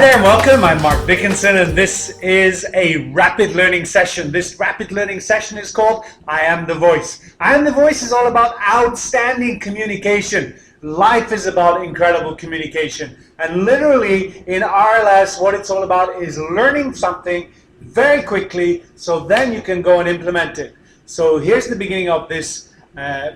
there and welcome. I'm Mark Dickinson and this is a rapid learning session. This rapid learning session is called I Am the Voice. I Am the Voice is all about outstanding communication. Life is about incredible communication. And literally in RLS, what it's all about is learning something very quickly so then you can go and implement it. So here's the beginning of this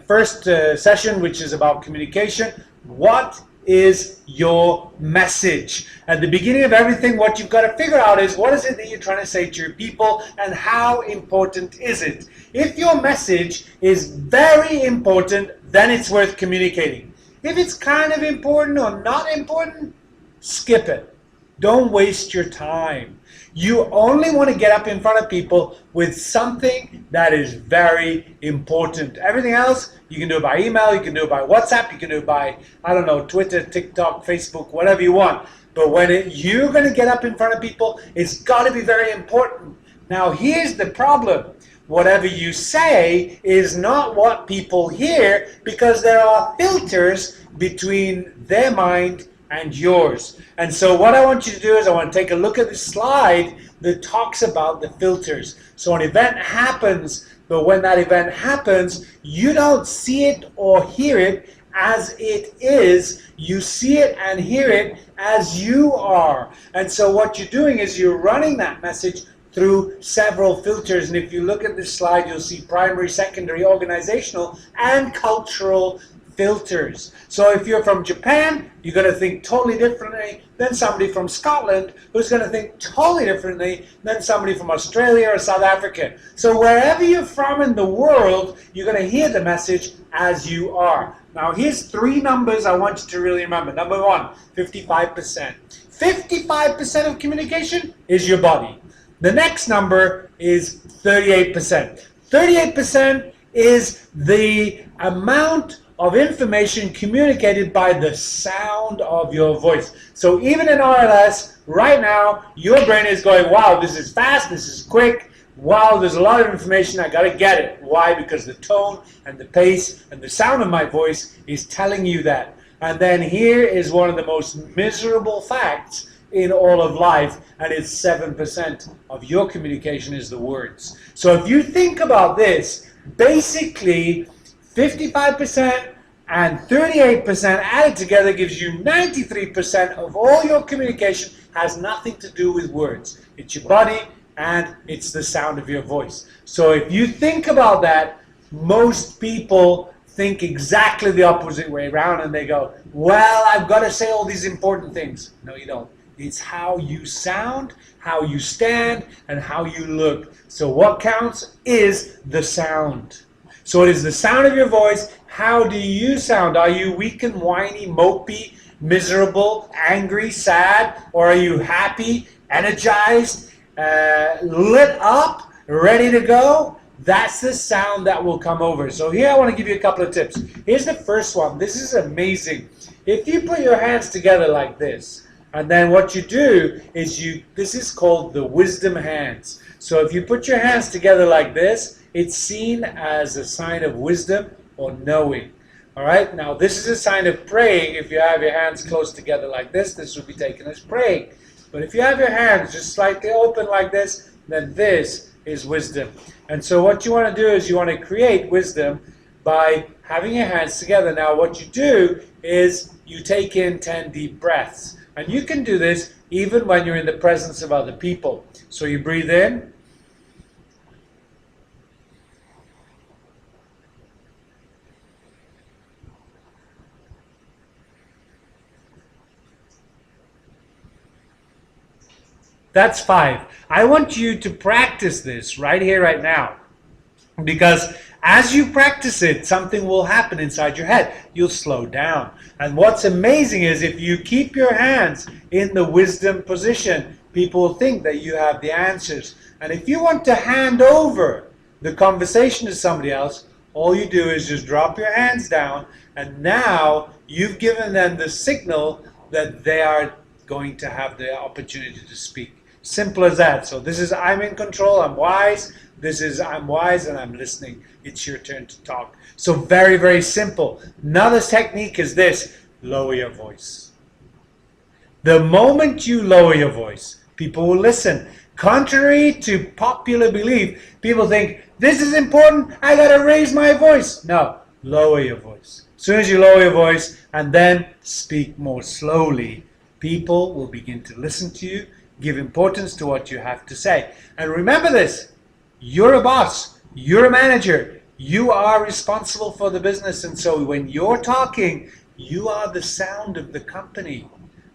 first session, which is about communication. What is your message? At the beginning of everything, what you've got to figure out is what is it that you're trying to say to your people and how important is it? If your message is very important, then it's worth communicating. If it's kind of important or not important, skip it. Don't waste your time. You only want to get up in front of people with something that is very important. Everything else, you can do it by email, you can do it by WhatsApp, you can do it by, I don't know, Twitter, TikTok, Facebook, whatever you want. But when you're going to get up in front of people, it's got to be very important. Now, here's the problem. Whatever you say is not what people hear because there are filters between their mind and yours. And so what I want you to do is I want to take a look at this slide that talks about the filters. So an event happens, but when that event happens, you don't see it or hear it as it is. You see it and hear it as you are. And so what you're doing is you're running that message through several filters. And if you look at this slide, you'll see primary, secondary, organizational, and cultural filters. So if you're from Japan, you're going to think totally differently than somebody from Scotland who's going to think totally differently than somebody from Australia or South Africa. So wherever you're from in the world, you're going to hear the message as you are. Now here's three numbers I want you to really remember. Number one, 55%. 55% of communication is your body. The next number is 38%. 38% is the amount of information communicated by the sound of your voice. So even in RLS, right now, your brain is going, wow, this is fast, this is quick, wow, there's a lot of information, I gotta get it. Why? Because the tone and the pace and the sound of my voice is telling you that. And then here is one of the most miserable facts in all of life, and it's 7% of your communication is the words. So if you think about this, basically 55% and 38% added together gives you 93% of all your communication has nothing to do with words. It's your body and it's the sound of your voice. So if you think about that, most people think exactly the opposite way around and they go, well, I've got to say all these important things. No, you don't. It's how you sound, how you stand, and how you look. So what counts is the sound. So it is the sound of your voice. How do you sound? Are you weak and whiny, mopey, miserable, angry, sad? Or are you happy, energized, lit up, ready to go? That's the sound that will come over. So here I want to give you a couple of tips. Here's the first one. This is amazing. If you put your hands together like this, and then what you do is this is called the wisdom hands. So if you put your hands together like this, it's seen as a sign of wisdom or knowing. All right, now this is a sign of praying. If you have your hands close together like this will be taken as praying. But if you have your hands just slightly open like this, then this is wisdom. And so what you want to do is you want to create wisdom by having your hands together. Now what you do is you take in 10 deep breaths. And you can do this even when you're in the presence of other people. So you breathe in. That's 5. I want you to practice this right here, right now. Because as you practice it, something will happen inside your head. You'll slow down. And what's amazing is if you keep your hands in the wisdom position, people will think that you have the answers. And if you want to hand over the conversation to somebody else, all you do is just drop your hands down, and now you've given them the signal that they are going to have the opportunity to speak. Simple as that. So this is I'm in control, I'm wise. This is I'm wise and I'm listening. It's your turn to talk. So very, very simple. Another technique is this. Lower your voice. The moment you lower your voice, people will listen. Contrary to popular belief, people think, this is important, I gotta raise my voice. No, lower your voice. As soon as you lower your voice and then speak more slowly, people will begin to listen to you, give importance to what you have to say. And remember this, you're a boss, you're a manager, you are responsible for the business, and so when you're talking, you are the sound of the company.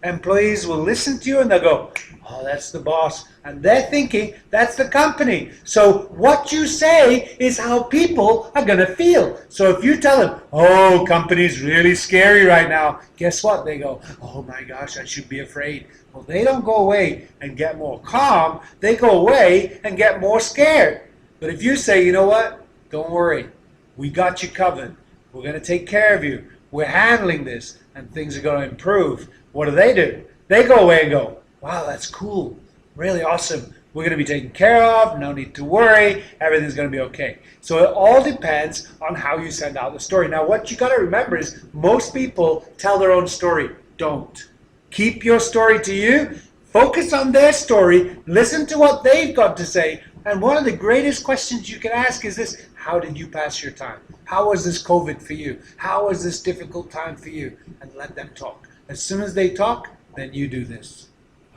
Employees will listen to you and they'll go, oh, that's the boss. And they're thinking, that's the company. So what you say is how people are going to feel. So if you tell them, oh, company's really scary right now, guess what? They go, oh my gosh, I should be afraid. Well, they don't go away and get more calm. They go away and get more scared. But if you say, you know what? Don't worry. We got you covered. We're going to take care of you. We're handling this and things are going to improve. What do? They go away and go, wow, that's cool. Really awesome. We're going to be taken care of. No need to worry. Everything's going to be okay. So it all depends on how you send out the story. Now, what you got to remember is most people tell their own story. Don't. Keep your story to you. Focus on their story. Listen to what they've got to say. And one of the greatest questions you can ask is this: how did you pass your time? How was this COVID for you? How was this difficult time for you? And let them talk. As soon as they talk, then you do this.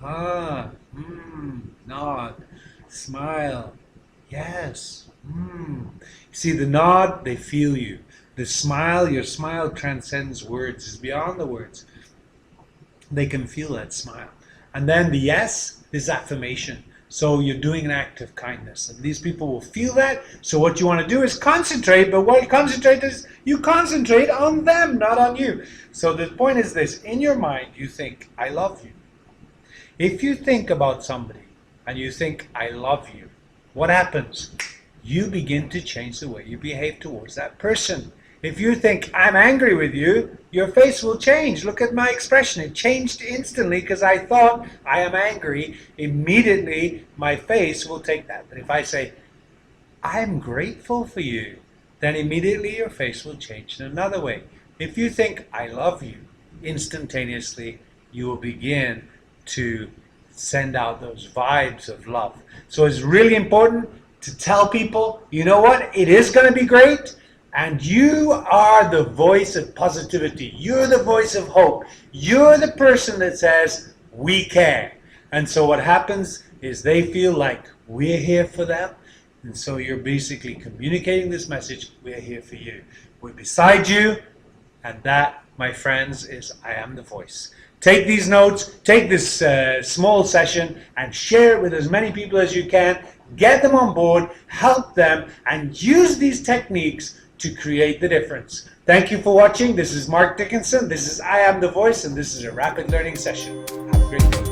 Nod, smile, yes. See, the nod, they feel you. The smile, your smile transcends words, is beyond the words. They can feel that smile. And then the yes is affirmation. So you're doing an act of kindness, and these people will feel that. So what you want to do is concentrate, but what you concentrate is you concentrate on them, not on you. So the point is this: in your mind you think, I love you. If you think about somebody and you think, I love you, what happens? You begin to change the way you behave towards that person. If you think, I'm angry with you, your face will change. Look at my expression. It changed instantly because I thought I am angry. Immediately, my face will take that. But if I say, I'm grateful for you, then immediately your face will change in another way. If you think, I love you, instantaneously, you will begin to send out those vibes of love. So it's really important to tell people, you know what, it is going to be great. And you are the voice of positivity. You're the voice of hope. You're the person that says, we care. And so what happens is they feel like we're here for them. And so you're basically communicating this message, we're here for you. We're beside you. And that, my friends, is I am the voice. Take these notes, take this small session and share it with as many people as you can. Get them on board, help them, and use these techniques to create the difference. Thank you for watching. This is Mark Dickinson. This is I Am the Voice, and this is a rapid learning session. Have a great day.